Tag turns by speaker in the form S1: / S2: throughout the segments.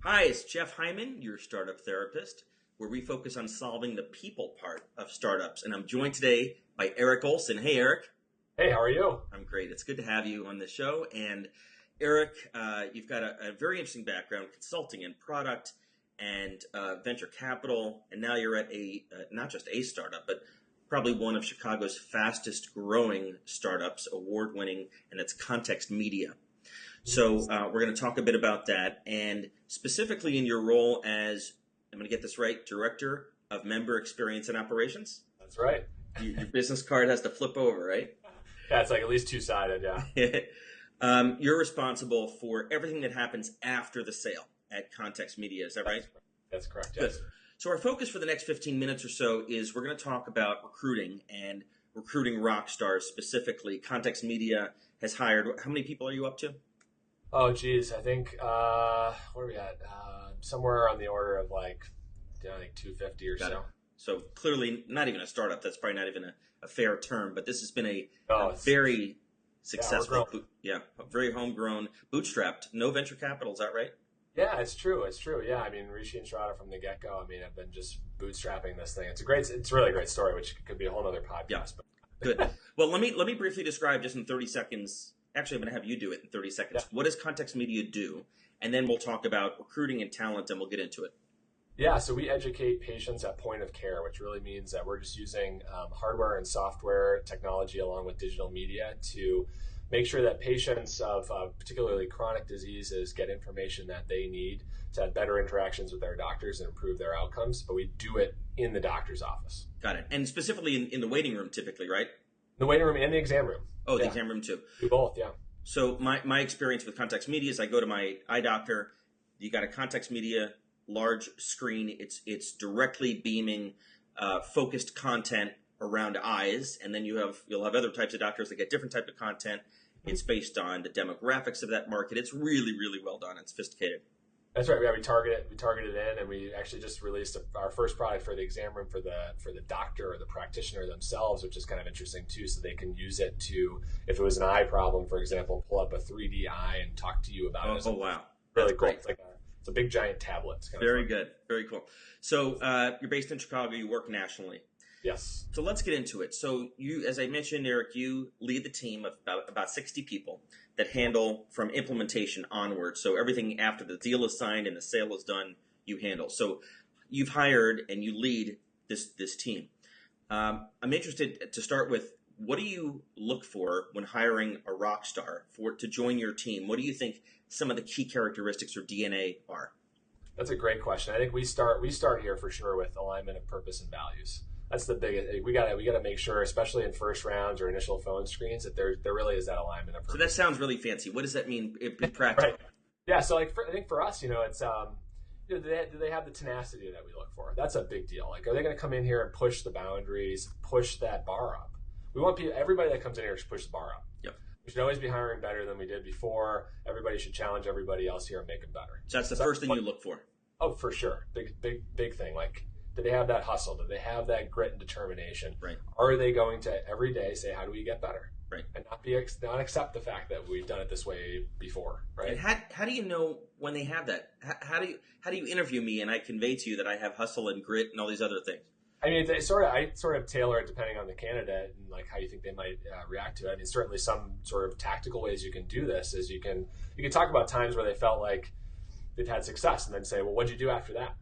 S1: Hi, it's Jeff Hyman, your startup therapist, where we focus on solving the people part of startups. And I'm joined today by Eric Olson. Hey, Eric.
S2: Hey, how are you?
S1: I'm great. It's good to have you on the show. And Eric, you've got a very interesting background, consulting and product and venture capital. And now you're at not just a startup, but probably one of Chicago's fastest growing startups, award-winning, and it's ContextMedia. So we're going to talk a bit about that, and specifically in your role as, I'm going to get this right, Director of Member Experience and Operations?
S2: That's right.
S1: Your business card has to flip over, right?
S2: Yeah, it's like at least two-sided, yeah.
S1: You're responsible for everything that happens after the sale at ContextMedia, is that right?
S2: That's correct, yes.
S1: Good. So our focus for the next 15 minutes or so is we're going to talk about recruiting and recruiting rock stars specifically. ContextMedia has hired, how many people are you up to?
S2: Oh, geez, I think, what are we at? Somewhere on the order of I think 250 or so.
S1: So clearly not even a startup. That's probably not even a fair term, but this has been a very successful, very homegrown, bootstrapped, no venture capital. Is that right?
S2: Yeah, it's true. It's true. Yeah, I mean, Rishi and Shraddha from the get-go, I've been just bootstrapping this thing. It's a really great story, which could be a whole other podcast.
S1: Yeah. But. Good. Well, let me briefly describe just in 30 seconds. Actually, I'm going to have you do it in 30 seconds. Yeah. What does ContextMedia do? And then we'll talk about recruiting and talent, and we'll get into it.
S2: Yeah, so we educate patients at point of care, which really means that we're just using hardware and software technology along with digital media to make sure that patients of particularly chronic diseases get information that they need to have better interactions with their doctors and improve their outcomes. But we do it in the doctor's office.
S1: Got it. And specifically in the waiting room typically, right?
S2: The waiting room and the exam room.
S1: Oh, the exam room too.
S2: Do both, yeah.
S1: So my experience with ContextMedia is I go to my eye doctor. You got a ContextMedia large screen. It's directly beaming focused content around eyes, and then you'll have other types of doctors that get different type of content. It's based on the demographics of that market. It's really, really well done and sophisticated.
S2: That's right. Yeah, we target it in, and we actually just released our first product for the exam room for the doctor or the practitioner themselves, which is kind of interesting too. So they can use it to, if it was an eye problem, for example, pull up a 3D eye and talk to you about it.
S1: Oh wow,
S2: really cool. It's a big giant tablet. It's kind of
S1: very good, very cool. So you're based in Chicago. You work nationally.
S2: Yes.
S1: So let's get into it. So you, as I mentioned, Eric, you lead the team of about 60 people that handle from implementation onward. So everything after the deal is signed and the sale is done, you handle. So you've hired and you lead this team. I'm interested to start with, what do you look for when hiring a rock star to join your team? What do you think some of the key characteristics or DNA are?
S2: That's a great question. I think we start here for sure with alignment of purpose and values. That's the biggest. We got to make sure, especially in first rounds or initial phone screens, that there really is that alignment of purpose.
S1: So that sounds really fancy. What does that mean in practice?
S2: Right. Yeah. So I think for us, it's do they have the tenacity that we look for? That's a big deal. Like, are they going to come in here and push the boundaries, push that bar up? We want everybody that comes in here to push the bar up.
S1: Yep.
S2: We should always be hiring better than we did before. Everybody should challenge everybody else here and make them better.
S1: So that's the first thing you look for.
S2: Oh, for sure. Big thing. Like, do they have that hustle? Do they have that grit and determination?
S1: Right.
S2: Are they going to every day say, how do we get better?
S1: Right.
S2: And not accept the fact that we've done it this way before, right?
S1: And how do you know when they have that? How do you interview me and I convey to you that I have hustle and grit and all these other things?
S2: I mean, I sort of tailor it depending on the candidate and like how you think they might react to it. I mean, certainly some sort of tactical ways you can do this is you can talk about times where they felt like they've had success and then say, well, what'd you do after that?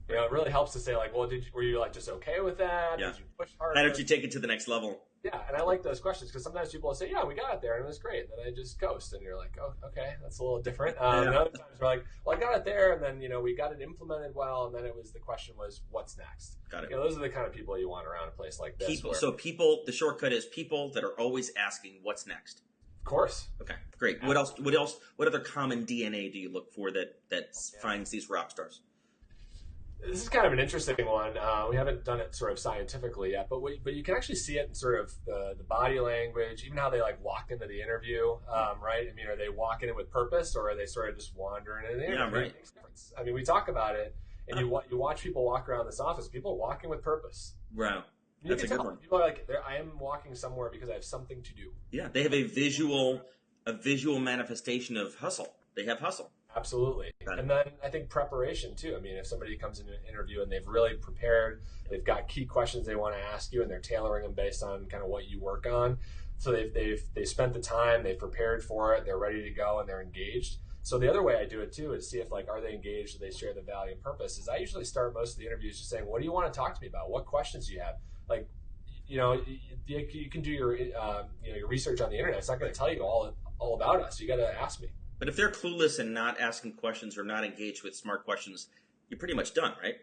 S2: It really helps to say, like, well, were you like just okay with that?
S1: Yeah.
S2: Did you push hard?
S1: How did you take it to the next level?
S2: Yeah, and I like those questions because sometimes people will say, yeah, we got it there and it was great. And then I just ghost and you're like, oh, okay, that's a little different. And other times we're like, well, I got it there and then, we got it implemented well. And then the question was, what's next?
S1: Got it.
S2: Those are the kind of people you want around a place like this.
S1: The shortcut is people that are always asking what's next.
S2: Of course.
S1: Okay, great. Absolutely. What other common DNA do you look for that finds these rock stars?
S2: This is kind of an interesting one. We haven't done it sort of scientifically yet, but you can actually see it in sort of the body language, even how they like walk into the interview, right? I mean, are they walking in with purpose, or are they sort of just wandering in the interview?
S1: Yeah, right.
S2: It makes a difference. I mean, we talk about it, and you watch people walk around this office. People are walking with purpose.
S1: Wow, that's a good one.
S2: People are like, I am walking somewhere because I have something to do.
S1: Yeah, they have a visual manifestation of hustle. They have hustle.
S2: Absolutely.
S1: Got it.
S2: And then I think preparation too. I mean, if somebody comes in an interview and they've really prepared, they've got key questions they want to ask you and they're tailoring them based on kind of what you work on. So they've spent the time, they've prepared for it, they're ready to go and they're engaged. So the other way I do it too is see if like, are they engaged? Do they share the value and purpose? Is I usually start most of the interviews just saying, what do you want to talk to me about? What questions do you have? Like, you can do your, your research on the internet. It's not going to tell you all about us. You got to ask me.
S1: But if they're clueless and not asking questions or not engaged with smart questions, you're pretty much done, right?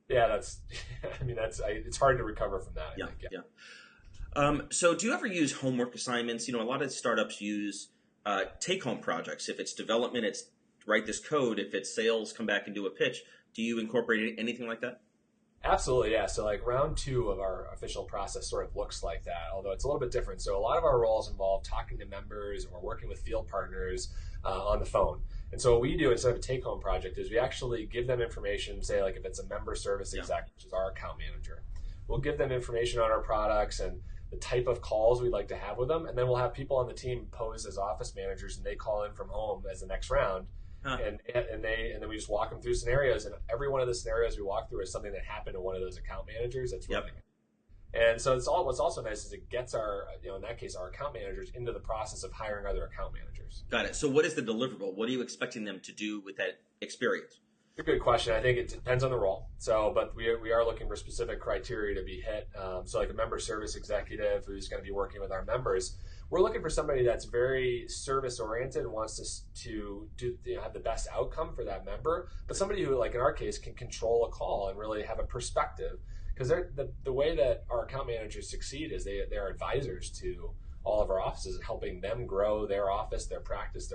S2: Yeah, that's. I mean, it's hard to recover from that. I think.
S1: Yeah. So, do you ever use homework assignments? A lot of startups use take-home projects. If it's development, it's write this code. If it's sales, come back and do a pitch. Do you incorporate anything like that?
S2: Absolutely, yeah. So like round 2 of our official process sort of looks like that, although it's a little bit different. So a lot of our roles involve talking to members or working with field partners on the phone. And so what we do instead of a take-home project is we actually give them information, say like if it's a member service exec, which is our account manager, we'll give them information on our products and the type of calls we'd like to have with them. And then we'll have people on the team pose as office managers and they call in from home as the next round. And then we just walk them through scenarios, and every one of the scenarios we walk through is something that happened to one of those account managers that's running it. And so what's also nice is it gets our, in that case, our account managers into the process of hiring other account managers.
S1: Got it. So what is the deliverable? What are you expecting them to do with that experience?
S2: It's a good question. I think it depends on the role. So, but we are looking for specific criteria to be hit. So like a member service executive who's going to be working with our members, we're looking for somebody that's very service oriented and wants to do have the best outcome for that member, but somebody who, like in our case, can control a call and really have a perspective. Because the way that our account managers succeed is they're advisors to all of our offices, helping them grow their office, their practice,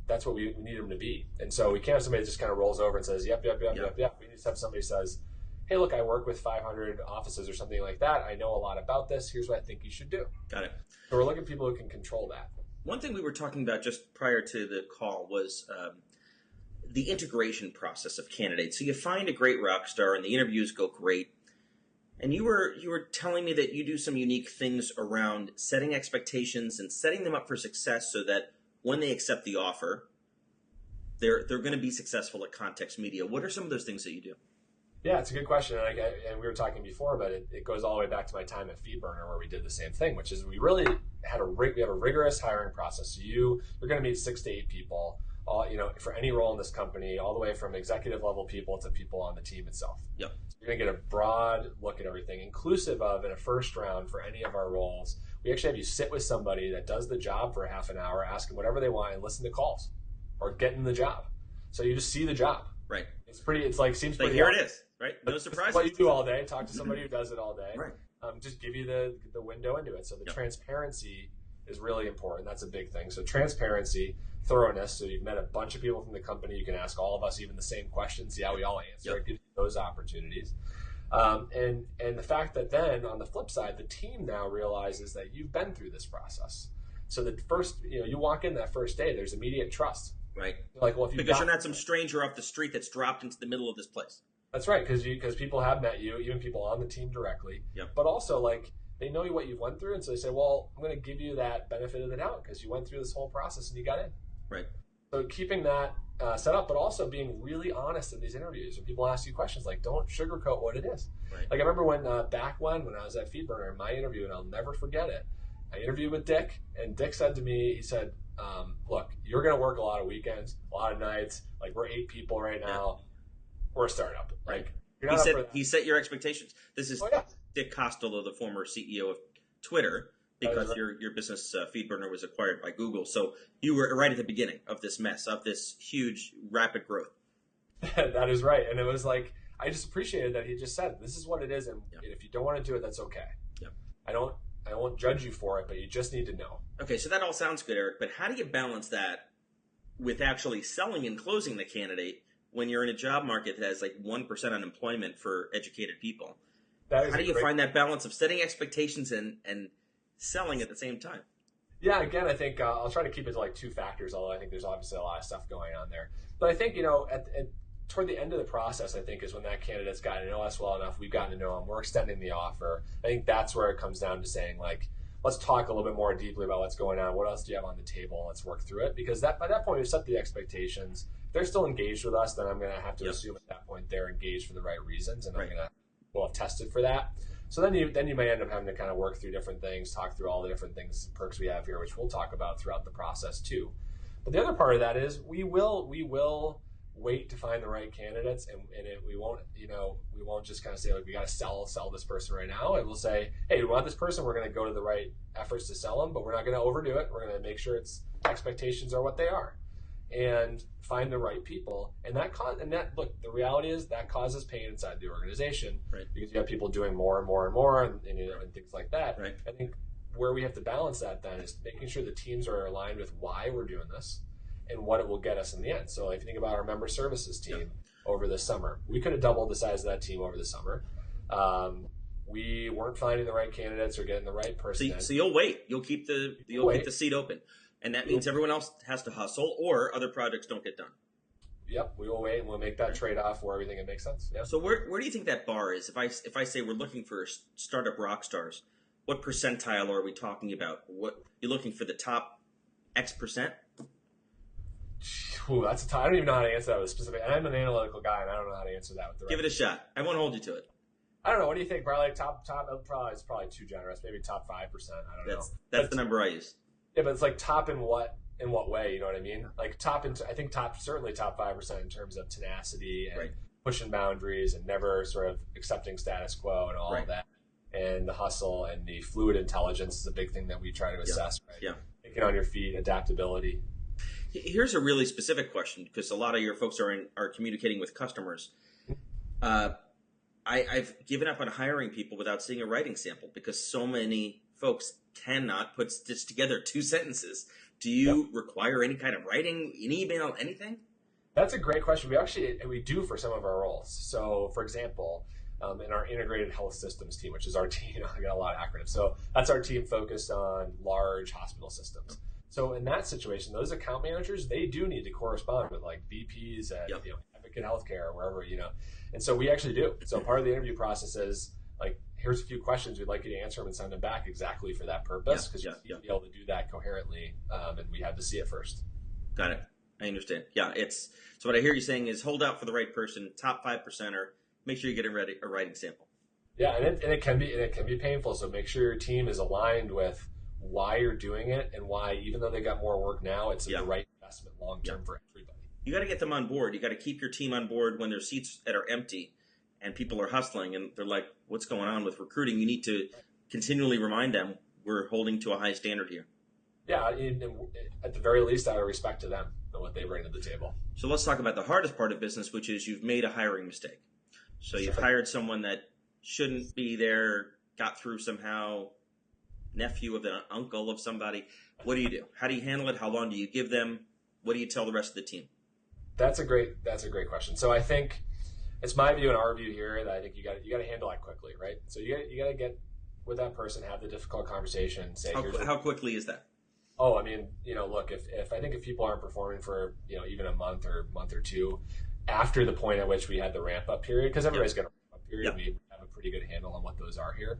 S2: that's what we need them to be. And so we can't have somebody that just kind of rolls over and says, yep. We need to have somebody who says, hey, look, I work with 500 offices or something like that. I know a lot about this. Here's what I think you should do.
S1: Got it.
S2: So we're looking at people who can control that.
S1: One thing we were talking about just prior to the call was the integration process of candidates. So you find a great rock star and the interviews go great. And you were telling me that you do some unique things around setting expectations and setting them up for success so that when they accept the offer, they're going to be successful at ContextMedia. What are some of those things that you do?
S2: Yeah, it's a good question. And we were talking before, but it goes all the way back to my time at FeedBurner where we did the same thing, which is we really have a rigorous hiring process. So you're going to meet 6 to 8 people, for any role in this company, all the way from executive level people to people on the team itself.
S1: Yep.
S2: So you're going to get a broad look at everything, inclusive of, in a first round for any of our roles, we actually have you sit with somebody that does the job for a half an hour, ask them whatever they want, and listen to calls or get in the job. So you just see the job.
S1: Right.
S2: Seems pretty.
S1: Here it is. Right. No surprises.
S2: What you do all day. Talk to somebody who does it all day.
S1: Right.
S2: Just give you the window into it. So the transparency is really important. That's a big thing. So transparency, thoroughness. So you've met a bunch of people from the company. You can ask all of us even the same questions. See how we all answer. It gives you those opportunities. And the fact that then on the flip side, the team now realizes that you've been through this process. So the first, you walk in that first day, there's immediate trust.
S1: Right.
S2: Like, well,
S1: because you're not some stranger off the street that's dropped into the middle of this place.
S2: That's right, because people have met you, even people on the team directly.
S1: Yep.
S2: But also, like, they know what you've went through, and so they say, well, I'm going to give you that benefit of the doubt because you went through this whole process and you got in.
S1: Right.
S2: So keeping that set up, but also being really honest in these interviews. When people ask you questions, like, don't sugarcoat what it is.
S1: Right.
S2: Like, I remember when back when I was at FeedBurner, in my interview, and I'll never forget it, I interviewed with Dick, and Dick said to me, he said, look, you're going to work a lot of weekends, a lot of nights. Like, we're 8 people right now. We're a startup. Like,
S1: he set your expectations. This is Dick Costolo, the former CEO of Twitter, because your business FeedBurner was acquired by Google. So you were right at the beginning of this mess, of this huge, rapid growth.
S2: That is right. And it was like, I just appreciated that he just said, this is what it is. And if you don't want to do it, that's okay.
S1: Yep.
S2: I won't judge you for it, but you just need to know.
S1: Okay, so that all sounds good, Eric. But how do you balance that with actually selling and closing the candidate when you're in a job market that has like 1% unemployment for educated people? How do you find that balance of setting expectations and selling at the same time?
S2: Yeah, again, I think I'll try to keep it to like 2 factors, although I think there's obviously a lot of stuff going on there. But I think, toward the end of the process, I think, is when that candidate's gotten to know us well enough, we've gotten to know them, we're extending the offer. I think that's where it comes down to saying, like, let's talk a little bit more deeply about what's going on. What else do you have on the table? Let's work through it, because by that point we've set the expectations. If they're still engaged with us, then I'm going to have to assume at that point they're engaged for the right reasons, and we'll have tested for that. So then you may end up having to kind of work through different things, talk through all the different things, perks we have here, which we'll talk about throughout the process too. But the other part of that is we will wait to find the right candidates, and we won't just kind of say, like, we got to sell this person right now. And we'll say, hey, we want this person. We're going to go to the right efforts to sell them, but we're not going to overdo it. We're going to make sure its expectations are what they are, and find the right people. And look, the reality is that causes pain inside the organization, because you have people doing more and more and more, and things like that.
S1: Right.
S2: I think where we have to balance that then is making sure the teams are aligned with why we're doing this and what it will get us in the end. So if you think about our member services team over the summer, we could have doubled the size of that team over the summer. We weren't finding the right candidates or getting the right person.
S1: So you'll wait. You'll keep the seat open, and that means everyone else has to hustle, or other projects don't get done.
S2: Yep, we will wait, and we'll make that trade-off where we think it makes sense. Yeah.
S1: So where do you think that bar is? If I say we're looking for startup rock stars, what percentile are we talking about? What you're looking for, the top X percent?
S2: Ooh, that's I don't even know how to answer that with specific. And I'm an analytical guy, and I don't know how to answer that with the right.
S1: Give it a shot. I won't hold you to it.
S2: I don't know. What do you think? Probably top. It's probably too generous. Maybe top 5%. I don't know.
S1: That's the number I use.
S2: Yeah, but it's like top in what way? You know what I mean? Like I think certainly top 5% in terms of tenacity and pushing boundaries and never sort of accepting status quo and all of that. And the hustle and the fluid intelligence is a big thing that we try to assess. Right? Yeah. Thinking on your feet, adaptability.
S1: Here's a really specific question, because a lot of your folks are communicating with customers. I've given up on hiring people without seeing a writing sample, because so many folks cannot stitch together 2 sentences. Do you require any kind of writing, an email, anything?
S2: That's a great question. We do for some of our roles. So, for example, in our integrated health systems team, which is our team, I got a lot of acronyms. So that's our team focused on large hospital systems. So in that situation, those account managers, they do need to correspond with like VPs at Advocate Healthcare or wherever, And so we actually do. So part of the interview process is like, here's a few questions. We'd like you to answer them and send them back exactly for that purpose, because you'll be able to do that coherently, and we have to see it first.
S1: Got it. I understand. Yeah, so what I hear you saying is hold out for the right person, top 5%er, make sure you get a writing sample.
S2: Yeah, and it can be painful. So make sure your team is aligned with why you're doing it, and why, even though they got more work now, it's the right investment long term for everybody.
S1: You got to get them on board. You got to keep your team on board when their seats that are empty and people are hustling and they're like, what's going on with recruiting? You need to continually remind them we're holding to a high standard here.
S2: Yeah, at the very least, out of respect to them and what they bring to the table.
S1: So let's talk about the hardest part of business, which is you've made a hiring mistake. So you've hired someone that shouldn't be there, got through somehow, nephew of an uncle of somebody. What do you do? How do you handle it? How long do you give them? What do you tell the rest of the team?
S2: That's a great question. So I think it's my view and our view here that I think you got to handle that quickly, right? So you got to get with that person, have the difficult conversation, say
S1: how quickly is that?
S2: Oh, I mean, look, if people aren't performing for even a month or two after the point at which we had the ramp up period, because everybody's got a ramp up period, we have a pretty good handle on what those are here.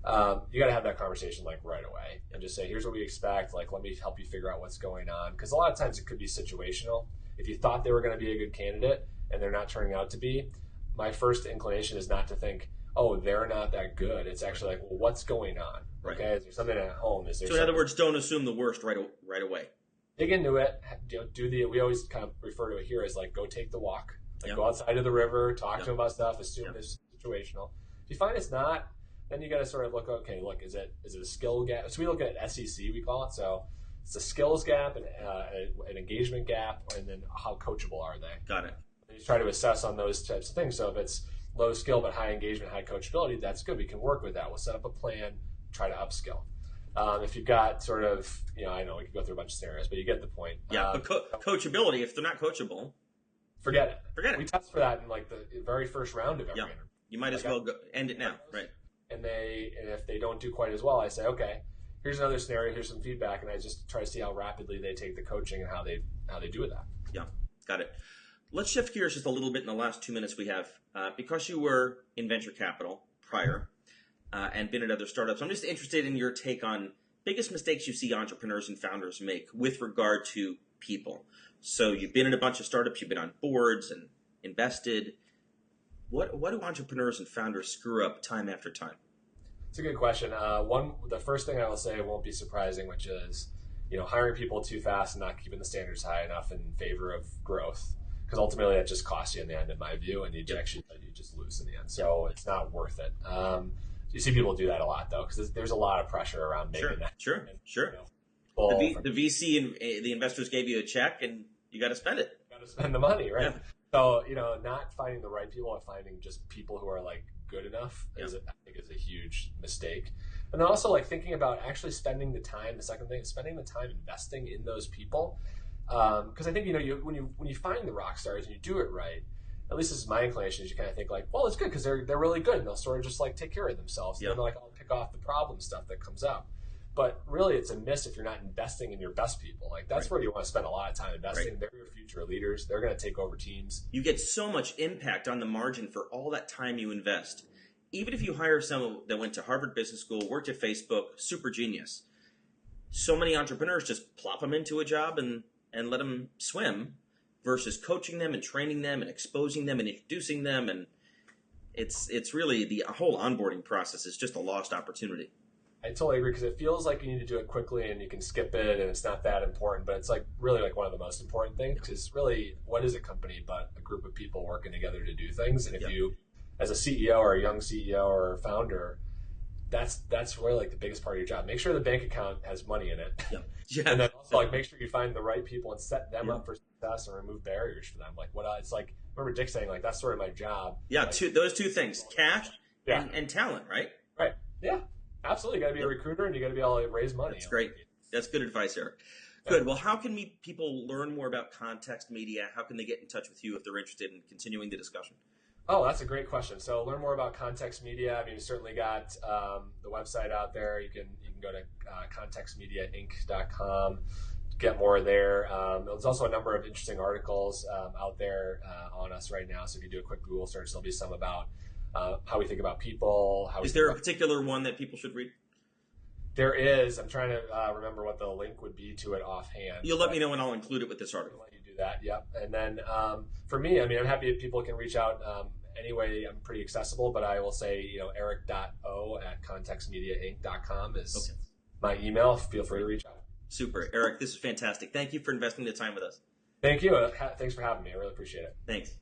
S2: You got to have that conversation like right away and just say, here's what we expect. Like, let me help you figure out what's going on. Because a lot of times it could be situational. If you thought they were going to be a good candidate and they're not turning out to be, my first inclination is not to think, oh, they're not that good. It's actually like, well, what's going on? Right. Okay, is there something at home?
S1: So in other words, don't assume the worst right away.
S2: Dig into it. We always kind of refer to it here as like, go take the walk. Like, go outside of the river, talk to them about stuff, assume it's situational. If you find it's not, then you got to sort of look, is it a skill gap? So we look at SEC, we call it. So it's a skills gap, and an engagement gap, and then how coachable are they?
S1: Got it.
S2: And you try to assess on those types of things. So if it's low skill but high engagement, high coachability, that's good. We can work with that. We'll set up a plan, try to upskill. If you've got sort of, I know we could go through a bunch of scenarios, but you get the point.
S1: Yeah, but coachability, if they're not coachable,
S2: forget it. We test for that in like the very first round of every interview.
S1: You might as well end it now, right?
S2: And if they don't do quite as well, I say, okay, here's another scenario, here's some feedback, and I just try to see how rapidly they take the coaching and how they do with that.
S1: Yeah, got it. Let's shift gears just a little bit in the last 2 minutes we have. Because you were in venture capital prior, and been at other startups. I'm just interested in your take on biggest mistakes you see entrepreneurs and founders make with regard to people. So you've been in a bunch of startups, you've been on boards and invested. What do entrepreneurs and founders screw up time after time?
S2: It's a good question. The first thing I will say won't be surprising, which is, hiring people too fast and not keeping the standards high enough in favor of growth, because ultimately that just costs you in the end, in my view, and you just lose in the end. So it's not worth it. You see people do that a lot, though, because there's a lot of pressure around making that.
S1: Sure. The VC and the investors gave you a check, and you got to spend it.
S2: You got to spend the money, right?
S1: Yeah.
S2: So not finding the right people, or finding just people who are like good enough, I think is a huge mistake. And then also like thinking about actually spending the time. The second thing is spending the time investing in those people, because I think when you find the rock stars and you do it right. At least this is my inclination, is you kind of think like, well, it's good because they're really good and they'll sort of just like take care of themselves. And then like I'll pick off the problem stuff that comes up. But really it's a miss if you're not investing in your best people. Like that's where you want to spend a lot of time investing. They're your future leaders. They're going to take over teams.
S1: You get so much impact on the margin for all that time you invest. Even if you hire someone that went to Harvard Business School, worked at Facebook, super genius. So many entrepreneurs just plop them into a job and let them swim, versus coaching them and training them and exposing them and introducing them. And it's really the whole onboarding process is just a lost opportunity.
S2: I totally agree, because it feels like you need to do it quickly and you can skip it and it's not that important, but it's like really like one of the most important things, because really what is a company but a group of people working together to do things? And if you, as a CEO or a young CEO or a founder, that's really like the biggest part of your job. Make sure the bank account has money in it. And then also like make sure you find the right people and set them up for success and remove barriers for them. Like it's like, remember Dick saying like, that's sort of my job.
S1: Yeah.
S2: Like,
S1: those two things, cash and talent, right?
S2: Right. Yeah, absolutely. You got to be a recruiter and you got to be able to raise money.
S1: That's great. That's good advice, Eric. Good. Well, how can people learn more about Context Media? How can they get in touch with you if they're interested in continuing the discussion?
S2: Oh, that's a great question. So learn more about ContextMedia. I mean, you certainly got the website out there. You can go to ContextMediaInc.com, get more there. There's also a number of interesting articles out there on us right now. So if you do a quick Google search, there'll be some about how we think about people.
S1: Is there a particular one that people should read?
S2: There is. I'm trying to remember what the link would be to it offhand.
S1: You'll let me know and I'll include it with this article.
S2: I'll let you do that, yep. And then for me, I mean, I'm happy if people can reach out. Anyway, I'm pretty accessible, but I will say, eric.o@contextmediainc.com is my email. Feel free to reach out.
S1: Super. Eric, this is fantastic. Thank you for investing the time with us.
S2: Thank you. Thanks for having me. I really appreciate it.
S1: Thanks.